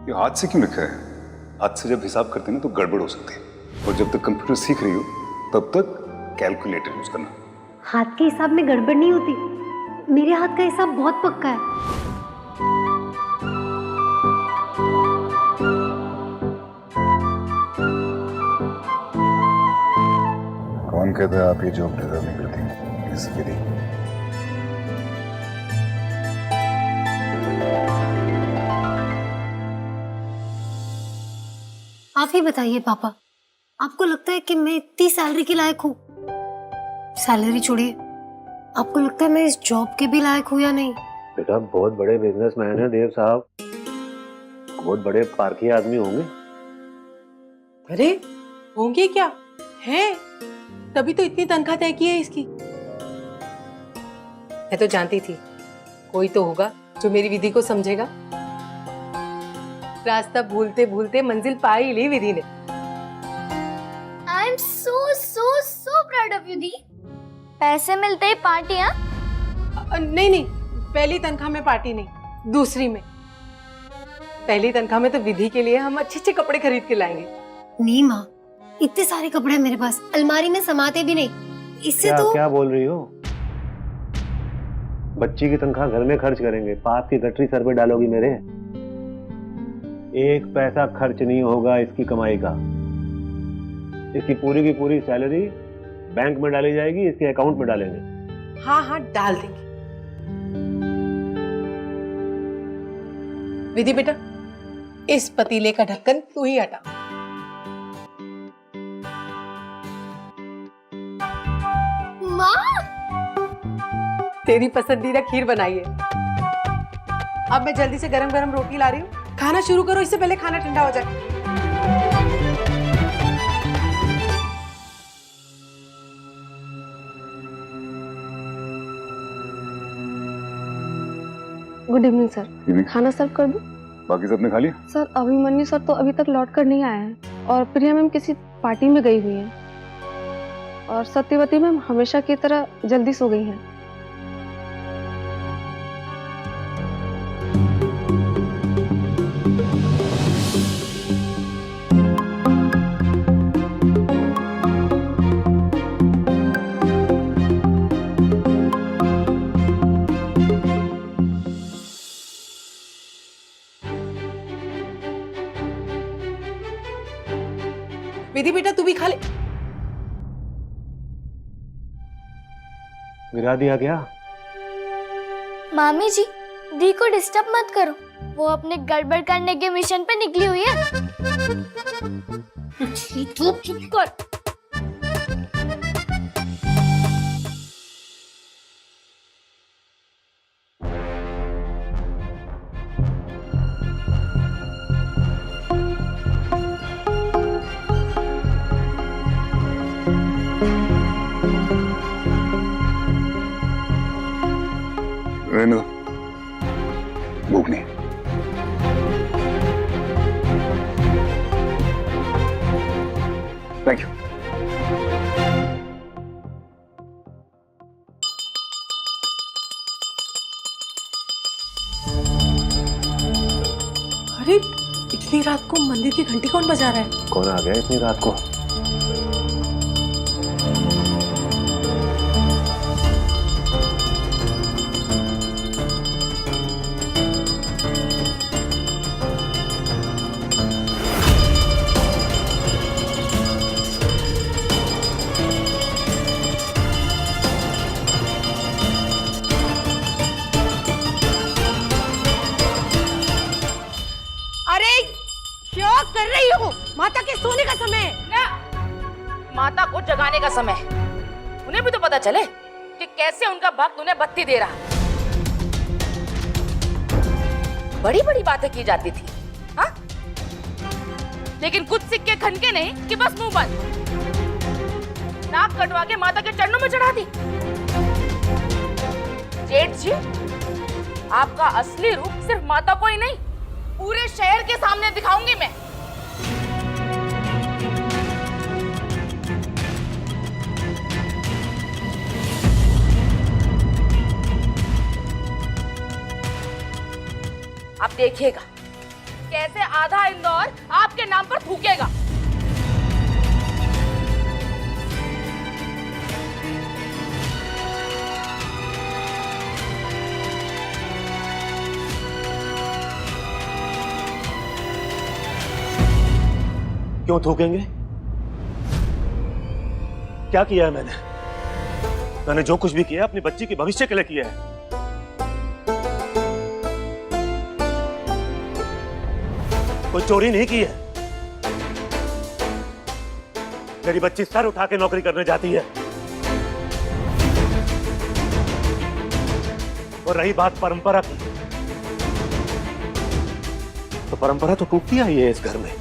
ये हाथ से क्यों लिखा है? हाथ से जब हिसाब करते हैं ना तो गड़बड़ हो सकती है, और जब तक कंप्यूटर सीख रही हो तब तक कैलकुलेटर यूज करना। हाथ के हिसाब में गड़बड़ नहीं होती, मेरे हाथ का हिसाब बहुत पक्का है। कौन कहता है आप ये जॉब डिजर्व नहीं करती? इस विधि आप ही बताइए पापा, आपको लगता है कि मैं इतनी सैलरी के लायक हूँ? सैलरी छोड़िए, आपको लगता है मैं इस जॉब के भी लायक हूँ या नहीं? बेटा बहुत बड़े बिजनेसमैन हैं देव साहब, बहुत बड़े पारखी आदमी होंगे। अरे होंगे क्या हैं, तभी तो इतनी तनख्वाह तय की है इसकी। मैं तो जानती थी कोई तो होगा जो मेरी विधि को समझेगा। रास्ता भूलते भूलते मंजिल पा ही ली विधि ने। I am so proud of you दी। पैसे मिलते ही पार्टी? हाँ नहीं नहीं, पहली तनख्वाह में पार्टी नहीं, दूसरी में। पहली तनख्वाह में तो विधि के लिए हम अच्छे अच्छे कपड़े खरीद के लाएंगे। नहीं माँ, इतने सारे कपड़े मेरे पास अलमारी में समाते भी नहीं, इससे क्या तो। क्या बोल रही हो? बच्ची की तनख्वाह घर में खर्च करेंगे, पाप की गठरी सर पे डालोगी मेरे? एक पैसा खर्च नहीं होगा इसकी कमाई का। इसकी पूरी की पूरी सैलरी बैंक में डाली जाएगी, इसके अकाउंट में डालेंगे। हाँ हाँ डाल देंगे। विधि बेटा, इस पतीले का ढक्कन तू ही हटा। माँ, तेरी पसंदीदा खीर बनाई है। अब मैं जल्दी से गरम गरम रोटी ला रही हूँ, खाना शुरू करो, इससे पहले खाना ठंडा हो जाए। गुड इवनिंग सर, खाना सर्व कर दूं? बाकी सबने खा लिया? सर अभिमन्यु सर तो अभी तक लौट कर नहीं आए हैं और प्रिया मैम किसी पार्टी में गई हुई हैं और सत्यवती मैम हमेशा की तरह जल्दी सो गई हैं। विधि बेटा तू भी खा ले। गिरा दिया क्या? मामी जी, दी को डिस्टर्ब मत करो, वो अपने गड़बड़ करने के मिशन पे निकली हुई है। चुप कर। रहने दो, भूख नहीं। Thank you. अरे इतनी रात को मंदिर की घंटी कौन बजा रहा है? कौन आ गया इतनी रात को? क्या कर रही हो? माता के सोने का समय है ना, माता को जगाने का समय है। उन्हें भी तो पता चले कि कैसे उनका भक्त उन्हें बत्ती दे रहा। बड़ी बड़ी बातें की जाती थी, हाँ? लेकिन कुछ सिक्के खनके नहीं कि बस मुंह बंद। नाक कटवा के माता के चरणों में चढ़ा दी। जेठ जी, आपका असली रूप सिर्फ माता को ही नहीं, पूरे शहर के सामने दिखाऊंगी मैं। आप देखिएगा, कैसे आधा इंदौर आपके नाम पर थूकेगा। क्यों थूकेंगे? क्या किया है मैंने? मैंने जो कुछ भी किया अपनी बच्ची के भविष्य के लिए किया है। कोई चोरी नहीं की है। मेरी बच्ची सर उठा के नौकरी करने जाती है। और रही बात परंपरा की, तो परंपरा तो टूटती आई है इस घर में।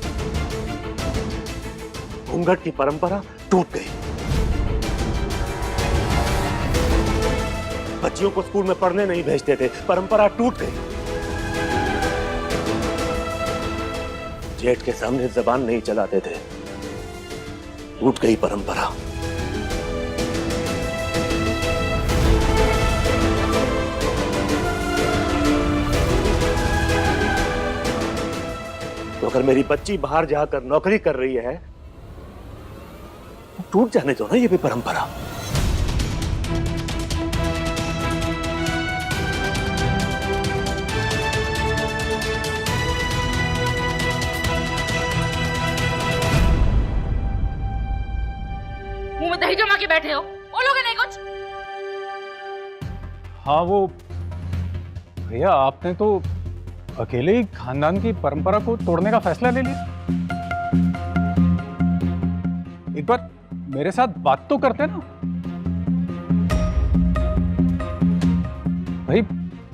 घूंघट की परंपरा टूट गई। बच्चियों को स्कूल में पढ़ने नहीं भेजते थे, परंपरा टूट गई। जेठ के सामने जबान नहीं चलाते थे, टूट गई परंपरा। तो अगर मेरी बच्ची बाहर जाकर नौकरी कर रही है, टूट जाने दो ना ये भी परंपरा। मुंह में दही जमा के बैठे हो, बोलोगे नहीं कुछ? हाँ वो भैया, आपने तो अकेले ही खानदान की परंपरा को तोड़ने का फैसला ले लिया। एक बार मेरे साथ बात तो करते ना भाई।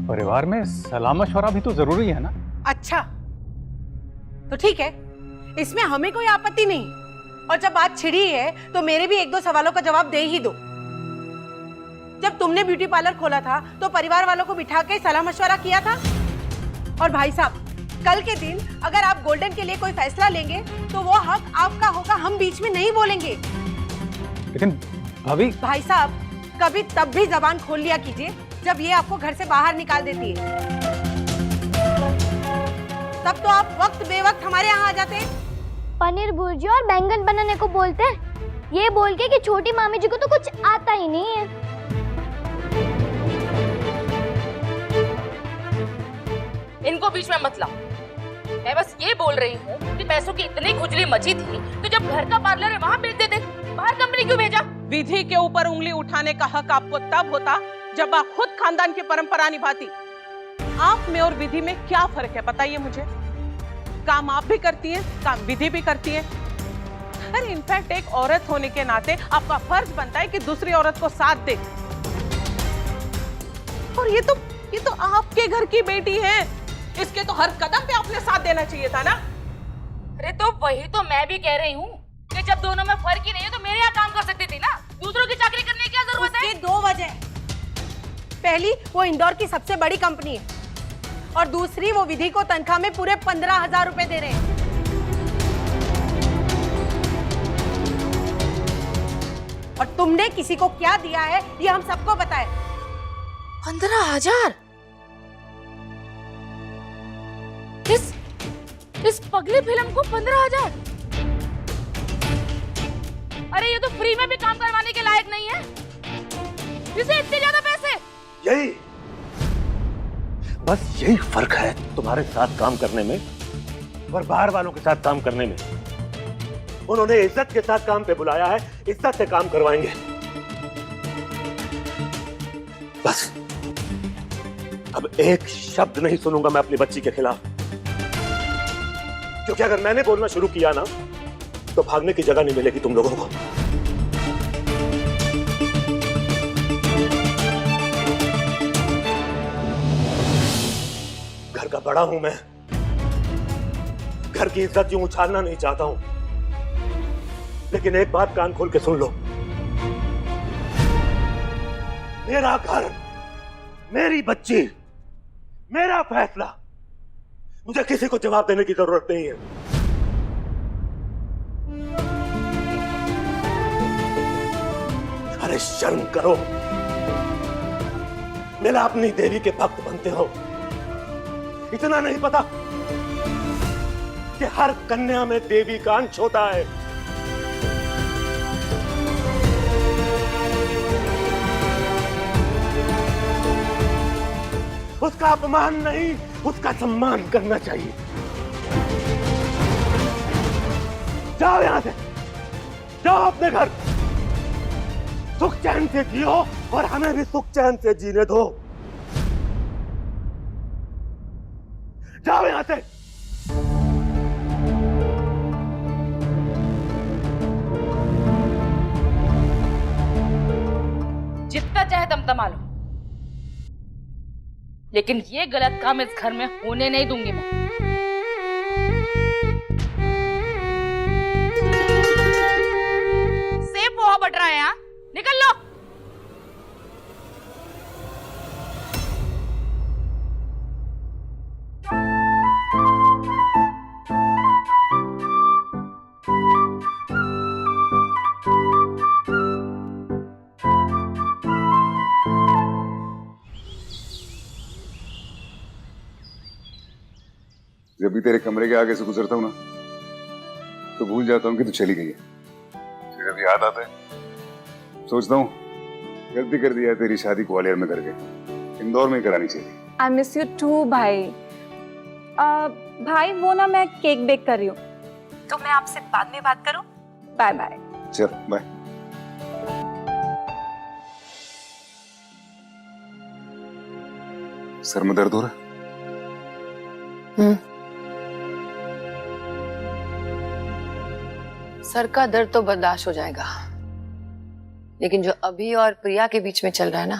परिवार में सलाह मशवरा भी तो जरूरी है ना। अच्छा तो ठीक है, इसमें हमें कोई आपत्ति नहीं। और जब बात छिड़ी है तो मेरे भी एक दो सवालों का जवाब दे ही दो। जब तुमने ब्यूटी पार्लर खोला था तो परिवार वालों को बिठा के सलाह मशवरा किया था। और भाई साहब, कल के दिन अगर आप गोल्डन के लिए कोई फैसला लेंगे तो वो हक आपका होगा, हम बीच में नहीं बोलेंगे। लेकिन भाभी। भाई साहब, कभी तब भी जबान खोल लिया कीजिए जब ये आपको घर से बाहर निकाल देती है। तब तो आप वक्त बेवक्त हमारे यहाँ आ जाते। पनीर भुर्जी और बैंगन बनाने को बोलते हैं, ये बोल के कि छोटी मामी जी को तो कुछ आता ही नहीं है। इनको बीच में मत लाओ। मैं बस ये बोल रही हूँ कि पैसों की इतनी खुजली मची थी तो जब घर का पार्लर है वहाँ भेज देते, बाहर कंपनी क्यों भेजा? विधि के ऊपर उंगली उठाने का हक आपको तब होता जब आप खुद खानदान की परंपरा निभाती। आप में और विधि में क्या फर्क है बताइए मुझे? काम आप भी करती हैं, काम विधि भी करती है। अरे इनफैक्ट एक औरत होने के नाते आपका फर्ज बनता है कि दूसरी औरत को साथ दे। और ये तो आपके घर की बेटी है, इसके तो हर कदम पे आपने साथ देना चाहिए था ना। अरे तो वही तो मैं भी कह रही हूँ कि जब दोनों में फर्क ही नहीं है तो मेरे यहाँ काम कर सकती थी ना। दूसरों की चाकरी करने की क्या जरूरत है? उसकी दो वजह। पहली, वो इंदौर की सबसे बड़ी कंपनी है, और दूसरी, वो विधि को तनख्वाह में पूरे 15,000 रुपए दे रहे हैं। और तुमने किसी को क्या दिया है ये हम सबको पता है। 15,000? इस पगली फिल्म को 15,000? अरे ये तो फ्री में भी काम करवाने के लायक नहीं है, इसे इतने ज्यादा पैसे। यही बस यही फर्क है तुम्हारे साथ काम करने में और बाहर वालों के साथ काम करने में। उन्होंने इज्जत के साथ काम पे बुलाया है, इज्जत से काम करवाएंगे। बस अब एक शब्द नहीं सुनूंगा मैं अपनी बच्ची के खिलाफ, क्योंकि अगर मैंने बोलना शुरू किया ना तो भागने की जगह नहीं मिलेगी तुम लोगों को। घर का बड़ा हूं मैं, घर की इज्जत यूं उछालना नहीं चाहता हूं, लेकिन एक बात कान खोल के सुन लो। मेरा घर, मेरी बच्ची, मेरा फैसला, मुझे किसी को जवाब देने की जरूरत नहीं है। अरे शर्म करो, मेरा अपनी देवी के भक्त बनते हो, इतना नहीं पता? कि हर कन्या में देवी का अंश होता है। उसका अपमान नहीं, उसका सम्मान करना चाहिए। जाओ यहां से, जाओ अपने घर, सुख चैन से जियो और हमें भी सुख चैन से जीने दो। जाओ यहां से। जितना चाहे दमदमा लो, लेकिन ये गलत काम इस घर में होने नहीं दूंगी मैं। सेब पोहा बट रहा है यहाँ, निकल लो। जब भी तेरे कमरे के आगे से गुजरता हूँ ना, तो भूल जाता हूँ कि तू चली गई है। फिर जब याद आता है सोचता हूँ गलती कर दिया है तेरी शादी ग्वालियर में करके, इंदौर में ही करानी चाहिए। आई मिस यू टू भाई। भाई वो ना मैं केक बेक कर रही हूँ, तो मैं आपसे बाद में बात करूँ। Bye bye. चल बाय। सर में दर्द हो रहा है? सर का दर्द तो बर्दाश्त हो जाएगा, लेकिन जो अभी और प्रिया के बीच में चल रहा है ना,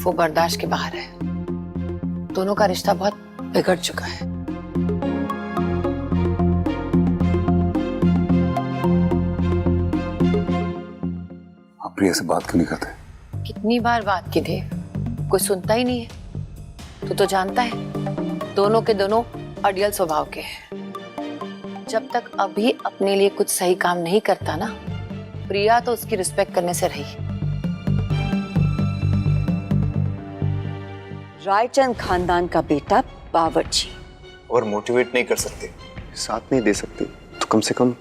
वो बर्दाश्त के बाहर है। दोनों का रिश्ता बहुत बिगड़ चुका है। आप प्रिया से बात क्यों नहीं करते? कितनी बार बात की थी, कोई सुनता ही नहीं है। तू तो जानता है दोनों के दोनों अड़ियल स्वभाव के हैं। जब तक अभी अपने लिए कुछ सही काम नहीं करता ना, प्रिया तो उसकी रिस्पेक्ट करने से रही। रायचंद खानदान का बेटा बावर्ची। और मोटिवेट नहीं कर सकते, साथ नहीं दे सकते, तो कम से कम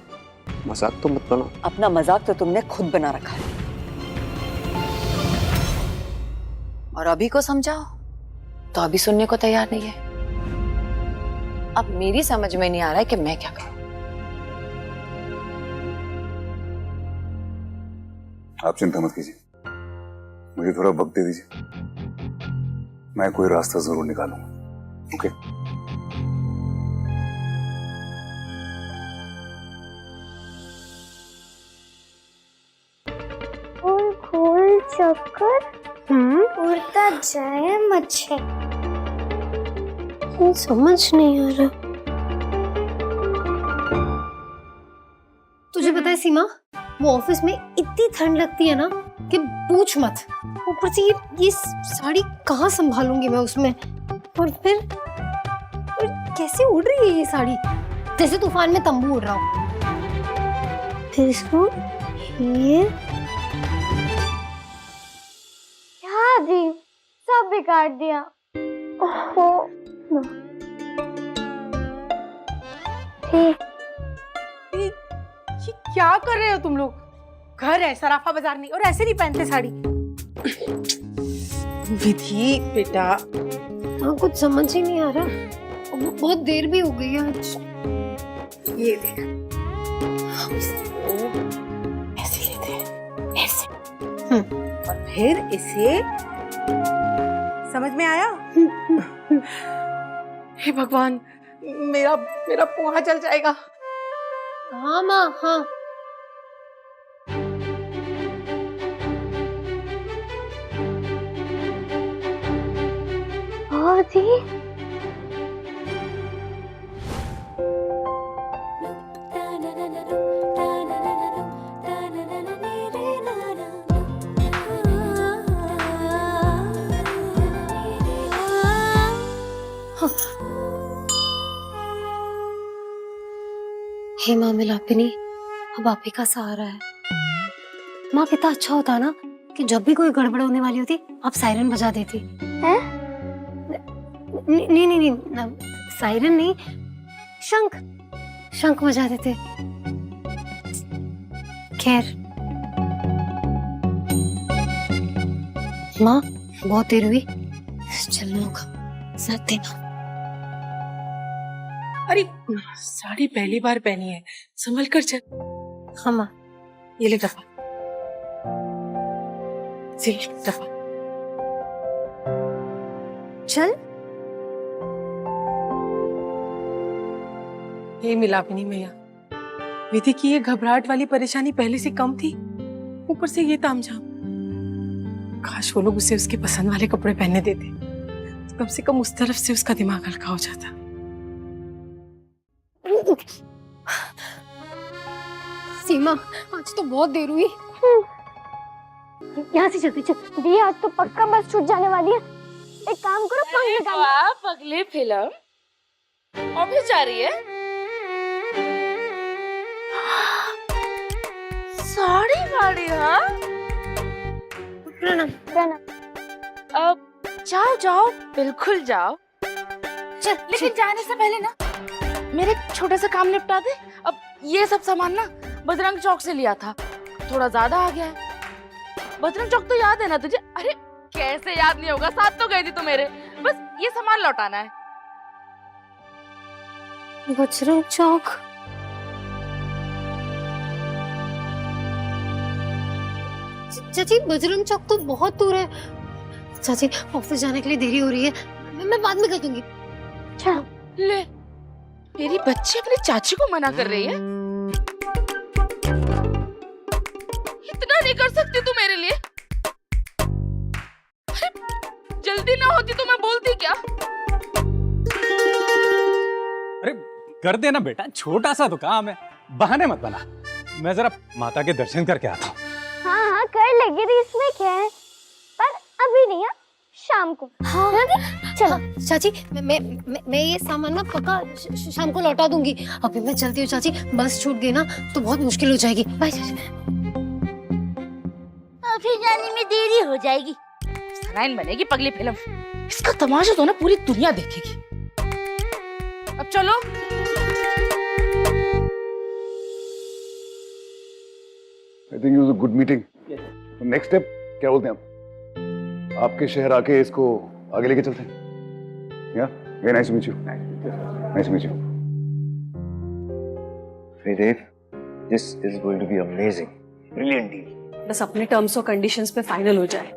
मजाक तो मत बनाओ। अपना मजाक तो तुमने खुद बना रखा है। और अभी को समझाओ तो अभी सुनने को तैयार नहीं है। अब मेरी समझ में नहीं आ रहा है कि मैं क्या करूं। आप चिंता मत कीजिए, मुझे थोड़ा वक्त दे दीजिए, मैं कोई रास्ता जरूर निकालूंगा। ओके? गोल गोल चक्कर उड़ता जाए मच्छर। समझ नहीं आ रहा। तुझे पता है सीमा, वो ऑफिस में इतनी ठंड लगती है ना कि पूछ मत। ऊपर से ये साड़ी कहाँ संभालूंगी मैं उसमें, और फिर कैसे उड़ रही है ये साड़ी, जैसे तूफान में तंबू उड़ रहा हो। फिर इसको ये क्या दी, सब बिगाड़ दिया। ओहो ठीक। ये क्या कर रहे हो तुम लोग? घर है, सराफा बाजार नहीं, और ऐसे नहीं पहनते साड़ी। विधि बेटा, हाँ कुछ समझ ही नहीं आ रहा। बहुत देर भी हो गई है आज। ये देख, ऐसे लेते हैं, ऐसे, और फिर इसे, समझ में आया? हे भगवान, मेरा पोहा जल जाएगा। हाँ माँ, हाँ। बहुत ही हे माँ मिलापिनी, अब आप ही का सहारा है। माँ कितना अच्छा होता ना कि जब भी कोई गड़बड़ होने वाली होती आप सायरन बजा देती। है? नहीं, सायरन नहीं, शंख शंख बजाते थे। खैर माँ, बहुत देर हुई, चलना होगा, साथ देना। अरे साड़ी पहली बार पहनी है, संभल कर चल। हाँ माँ। ये ले डब्बा, डब्बा। चल। ये मिलापनी मैया, विधि की ये घबराहट वाली परेशानी पहले से कम थी, ऊपर से ये तामझाम। काश वो लोग उसे उसके पसंद वाले कपड़े पहनने देते, तो कम से कम उस तरफ से उसका दिमाग हल्का हो जाता। सीमा, आज तो बहुत देर हुई। यहाँ से चलते चल। दी आज तो पक्का बस छूट जाने वाली है। एक काम करो, पंख निकालो। आप अगली फिल्म ऑफिस जा रही है? साड़ी वाड़ी, हाँ? प्रणाम। प्रणाम। अब जाओ जाओ, बिल्कुल जाओ। चल, लेकिन जाने से पहले ना मेरे एक छोटा सा काम निपटा दे। अब ये सब सामान ना बजरंग चौक से लिया था, थोड़ा ज्यादा आ गया है। बजरंग चौक तो याद है ना तुझे? अरे कैसे याद नहीं होगा, साथ तो गई थी तू मेरे। बस ये सामान लौटाना है। बजरंग चौक। चाची, बजरंग चौक तो बहुत दूर है। चाची, ऑफिस जाने के लिए देरी हो रही है, मैं बाद में कर दूंगी। चलो। ले, मेरी बच्ची अपनी चाची को मना कर रही है। इतना नहीं कर सकती तू मेरे लिए? अरे जल्दी ना होती तो मैं बोलती क्या? अरे कर देना बेटा, छोटा सा तो काम है, बहाने मत बना। मैं जरा माता के दर्शन करके आता हूँ। हाँ हाँ कर लेगी, तो इसमें क्या है, पर अभी नहीं, शाम को। हाँ चलो। हाँ, चाची, मैं ये सामान ना पक्का शाम को लौटा दूंगी। अभी मैं चलती हूँ चाची, बस छूट गई ना तो बहुत मुश्किल हो जाएगी। बाय चाची। फिर जाने में देरी हो जाएगी। सराइन बनेगी पगली फिल्म, इसका तमाशा तो ना पूरी दुनिया देखेगी। अब चलो। I think it was a good meeting. Next step क्या बोलते हैं आप? आपके शहर आके इसको आगे लेके चलते हैं। या very nice to meet you. Nice to meet you. Hey Dave, this is going to be amazing. Brilliant deal. बस अपने टर्म्स और कंडीशंस पे फाइनल हो जाए।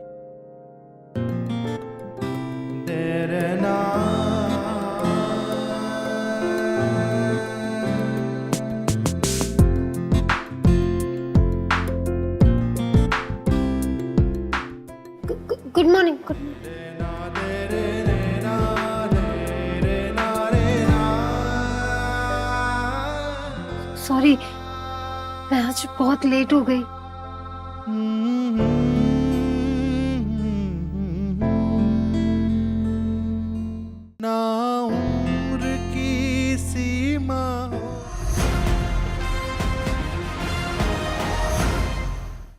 Good morning. सॉरी, मैं आज बहुत लेट हो गई।